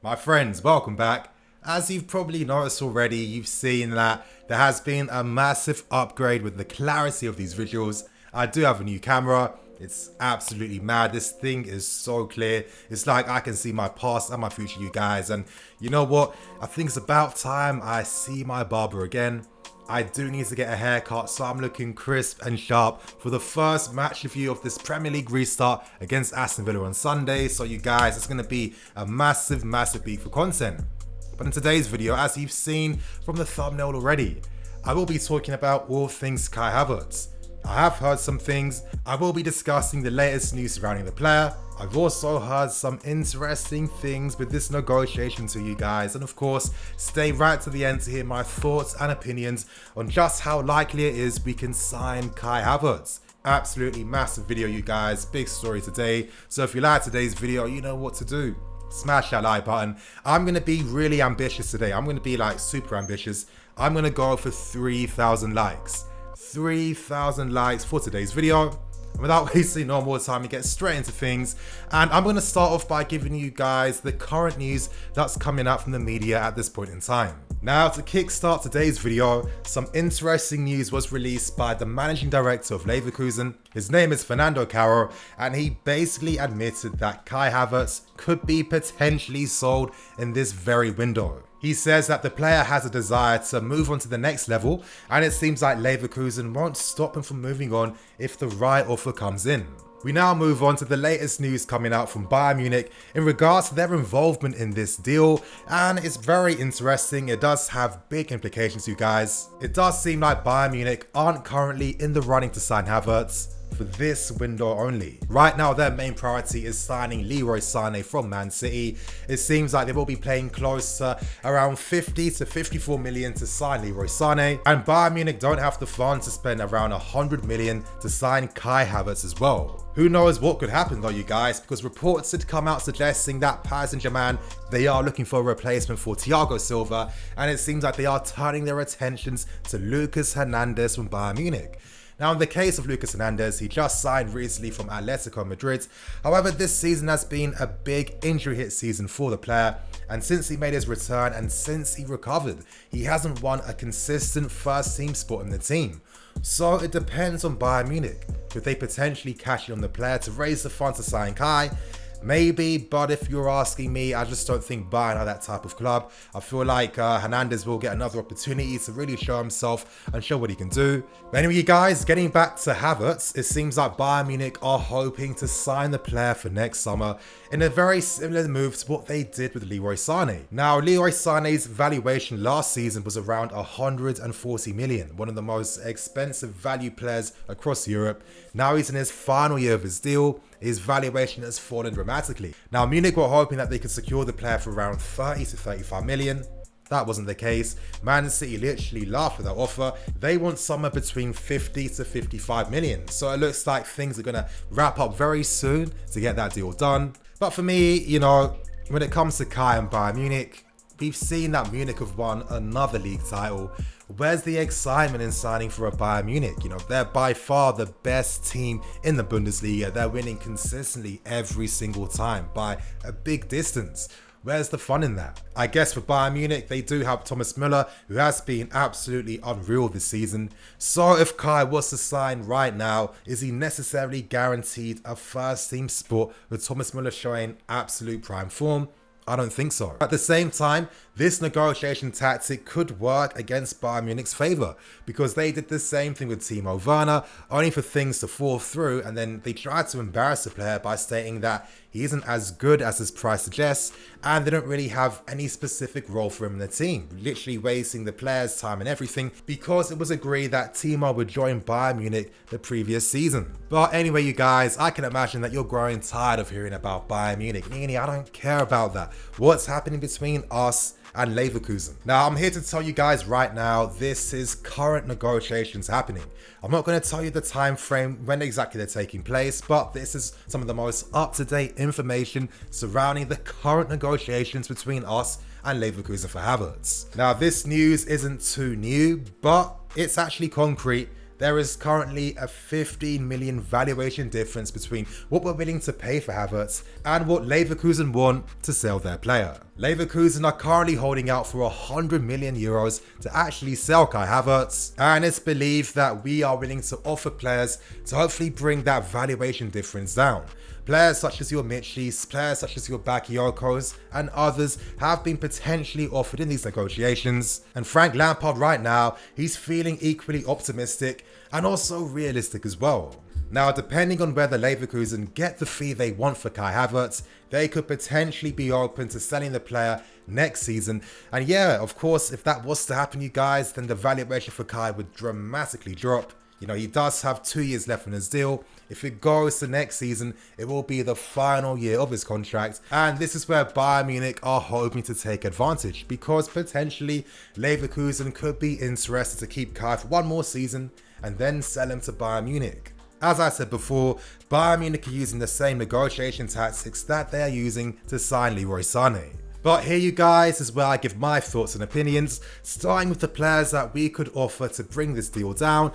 My friends, welcome back. As you've probably noticed already, you've seen that there has been a massive upgrade with the clarity of these visuals. I do have a new camera. It's absolutely mad. This thing is so clear. It's like I can see my past and my future, you guys. And you know what? I think it's about time I see my barber again. I do need to get a haircut, so I'm looking crisp and sharp for the first match review of this Premier League restart against Aston Villa on Sunday. So you guys, it's going to be a massive beat for content. But in today's video, as you've seen from the thumbnail already, I will be talking about all things Kai Havertz. I have heard some things. I will be discussing the latest news surrounding the player. I've also heard some interesting things with this negotiation to you guys, and of course, stay right to the end to hear my thoughts and opinions on just how likely it is we can sign Kai Havertz. Absolutely massive video, you guys. Big story today. So if you like today's video, you know what to do. Smash that like button. I'm going to be really ambitious today. I'm going to be like super ambitious. I'm going to go for 3,000 likes. 3,000 likes for today's video. And without wasting no more time, we get straight into things. And I'm going to start off by giving you guys the current news that's coming out from the media at this point in time. Now, to kickstart today's video, some interesting news was released by the managing director of Leverkusen. His name is Fernando Caro, and he basically admitted that Kai Havertz could be potentially sold in this very window. He says that the player has a desire to move on to the next level, and it seems like Leverkusen won't stop him from moving on if the right offer comes in. We now move on to the latest news coming out from Bayern Munich in regards to their involvement in this deal, and it's very interesting. It does have big implications, you guys. It does seem like Bayern Munich aren't currently in the running to sign Havertz for this window only. Right now, their main priority is signing Leroy Sané from Man City. It seems like they will be playing close to around 50 to 54 million to sign Leroy Sané, and Bayern Munich don't have the funds to spend around 100 million to sign Kai Havertz as well. Who knows what could happen though, you guys, because reports had come out suggesting that Paris Saint-Germain, they are looking for a replacement for Thiago Silva, and it seems like they are turning their attentions to Lucas Hernandez from Bayern Munich. Now, in the case of Lucas Hernandez, he just signed recently from Atletico Madrid. However, this season has been a big injury hit season for the player, and since he made his return and since he recovered, he hasn't won a consistent first team spot in the team. So it depends on Bayern Munich. Could they potentially cash in on the player to raise the funds to sign Kai? Maybe, but if you're asking me, I just don't think Bayern are that type of club. I feel like Hernandez will get another opportunity to really show himself and show what he can do. But anyway, you guys, getting back to Havertz, it seems like Bayern Munich are hoping to sign the player for next summer in a very similar move to what they did with Leroy Sané. Now, Leroy Sané's valuation last season was around 140 million, one of the most expensive value players across Europe. Now he's in his final year of his deal. His valuation has fallen dramatically. Now, Munich were hoping that they could secure the player for around 30 to 35 million. That wasn't the case. Man City literally laughed at that offer. They want somewhere between 50 to 55 million. So it looks like things are going to wrap up very soon to get that deal done. But for me, you know, when it comes to Kai and Bayern Munich, we've seen that Munich have won another league title. Where's the excitement in signing for a Bayern Munich? You know, they're by far the best team in the Bundesliga. They're winning consistently every single time by a big distance. Where's the fun in that? I guess for Bayern Munich, they do have Thomas Müller, who has been absolutely unreal this season. So if Kai was to sign right now, is he necessarily guaranteed a first team spot with Thomas Müller showing absolute prime form? I don't think so. At the same time, this negotiation tactic could work against Bayern Munich's favour, because they did the same thing with Timo Werner, only for things to fall through, and then they tried to embarrass the player by stating that he isn't as good as his price suggests, and they don't really have any specific role for him in the team, literally wasting the player's time and everything, because it was agreed that Timo would join Bayern Munich the previous season. But anyway, you guys, I can imagine that you're growing tired of hearing about Bayern Munich. Nini, I don't care about that. What's happening between us and Leverkusen? Now, I'm here to tell you guys right now, this is current negotiations happening. I'm not going to tell you the time frame when exactly they're taking place, but this is some of the most up-to-date information surrounding the current negotiations between us and Leverkusen for Havertz. Now, this news isn't too new, but it's actually concrete. There is currently a 15 million valuation difference between what we're willing to pay for Havertz and what Leverkusen want to sell their player. Leverkusen are currently holding out for 100 million euros to actually sell Kai Havertz, and it's believed that we are willing to offer players to hopefully bring that valuation difference down. Players such as your Michis, players such as your Bakayokos, and others have been potentially offered in these negotiations. And Frank Lampard right now, he's feeling equally optimistic and also realistic as well. Now, depending on whether Leverkusen get the fee they want for Kai Havertz, they could potentially be open to selling the player next season. And yeah, of course, if that was to happen, you guys, then the valuation for Kai would dramatically drop. You know, he does have 2 years left on his deal. If it goes to next season, it will be the final year of his contract. And this is where Bayern Munich are hoping to take advantage, because potentially Leverkusen could be interested to keep Kai for one more season and then sell him to Bayern Munich. As I said before, Bayern Munich are using the same negotiation tactics that they are using to sign Leroy Sané. But here, you guys, is where I give my thoughts and opinions, starting with the players that we could offer to bring this deal down.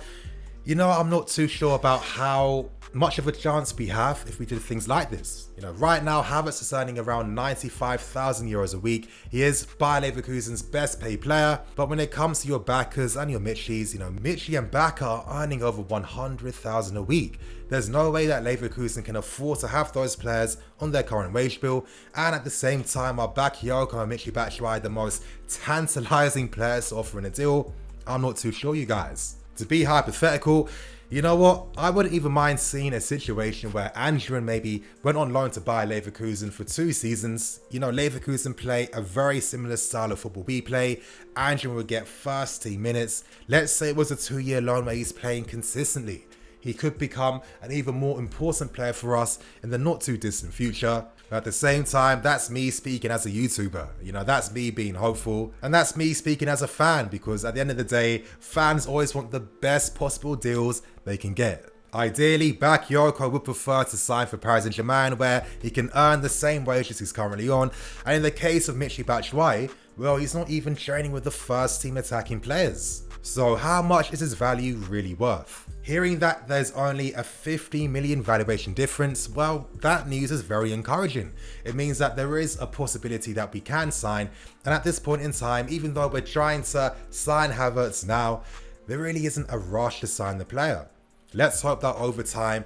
You know, I'm not too sure about how much of a chance we have if we did things like this. You know, right now, Havertz is earning around 95,000 euros a week. He is Bayer Leverkusen's best paid player. But when it comes to your Backers and your Michis, you know, Michi and Bakker are earning over 100,000 a week. There's no way that Leverkusen can afford to have those players on their current wage bill. And at the same time, our Bakayoko and Michy Batshuayi the most tantalizing players to offer in a deal? I'm not too sure, you guys. To be hypothetical, you know what? I wouldn't even mind seeing a situation where Andrew maybe went on loan to Bayer Leverkusen for 2 seasons. You know, Leverkusen play a very similar style of football we play. Andrew would get first team minutes. Let's say it was a 2-year loan where he's playing consistently. He could become an even more important player for us in the not too distant future. But at the same time, that's me speaking as a YouTuber. You know, that's me being hopeful. And that's me speaking as a fan, because at the end of the day, fans always want the best possible deals they can get. Ideally, Bakayoko would prefer to sign for Paris Saint-Germain, where he can earn the same wages he's currently on. And in the case of Michy Batshuayi, well, he's not even training with the first team attacking players. So how much is his value really worth? Hearing that there's only a 50 million valuation difference, well, that news is very encouraging. It means that there is a possibility that we can sign, and at this point in time, even though we're trying to sign Havertz now, there really isn't a rush to sign the player. Let's hope that over time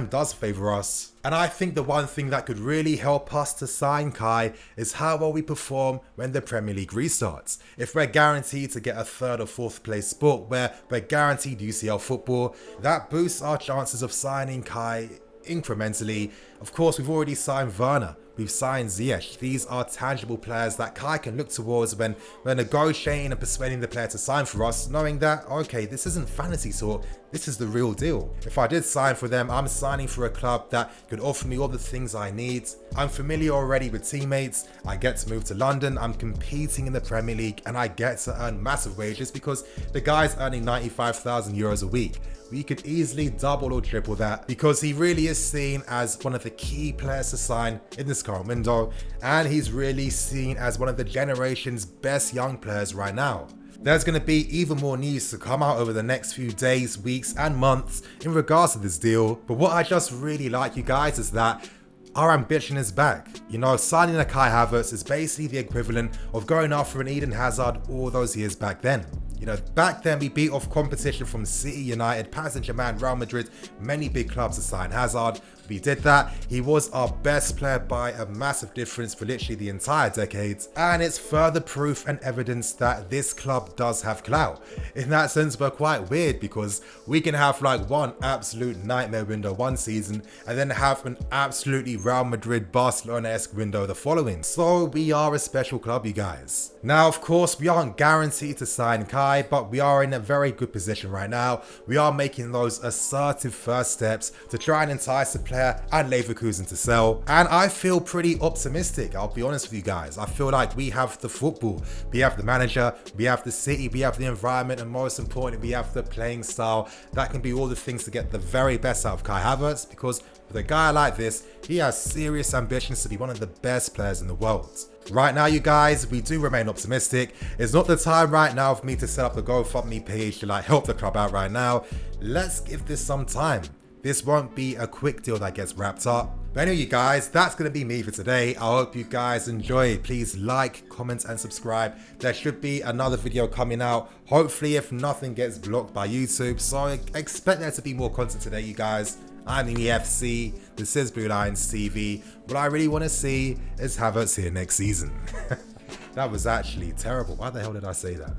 does favour us. And I think the one thing that could really help us to sign Kai is how well we perform when the Premier League restarts. If we're guaranteed to get a 3rd or 4th place spot where we're guaranteed UCL football, that boosts our chances of signing Kai incrementally. Of course, we've already signed Werner. We've signed Ziyech. These are tangible players that Kai can look towards when we're negotiating and persuading the player to sign for us, knowing that, okay, this isn't fantasy talk, this is the real deal. If I did sign for them, I'm signing for a club that could offer me all the things I need. I'm familiar already with teammates, I get to move to London, I'm competing in the Premier League, and I get to earn massive wages because the guy's earning 95,000 euros a week. We could easily double or triple that because he really is seen as one of the key players to sign in this current window, and he's really seen as one of the generation's best young players right now. There's going to be even more news to come out over the next few days, weeks and months in regards to this deal, but what I just really like, you guys, is that our ambition is back. You know, signing a Kai Havertz is basically the equivalent of going after an Eden Hazard all those years back then. You know, back then we beat off competition from City, United, Paris Saint-Germain, Real Madrid, many big clubs to sign Hazard. We did that. He was our best player by a massive difference for literally the entire decade. And it's further proof and evidence that this club does have clout. In that sense, we're quite weird because we can have like one absolute nightmare window one season and then have an absolutely Real Madrid, Barcelona-esque window the following. So we are a special club, you guys. Now, of course, we aren't guaranteed to sign Kai, but we are in a very good position right now. We are making those assertive first steps to try and entice the player and Leverkusen to sell. And I feel pretty optimistic, I'll be honest with you guys. I feel like we have the football, we have the manager, we have the city, we have the environment, and most importantly, we have the playing style that can be all the things to get the very best out of Kai Havertz, because with a guy like this, he has serious ambitions to be one of the best players in the world. Right now, you guys, we do remain optimistic. It's not the time right now for me to set up a GoFundMe page to like help the club out right now. Let's give this some time. This won't be a quick deal that gets wrapped up. But anyway, you guys, that's going to be me for today. I hope you guys enjoy. Please like, comment, and subscribe. There should be another video coming out. Hopefully, if nothing gets blocked by YouTube. So expect there to be more content today, you guys. I'm the EFC. This is Blue Lions TV. What I really want to see is Havertz here next season. That was actually terrible. Why the hell did I say that?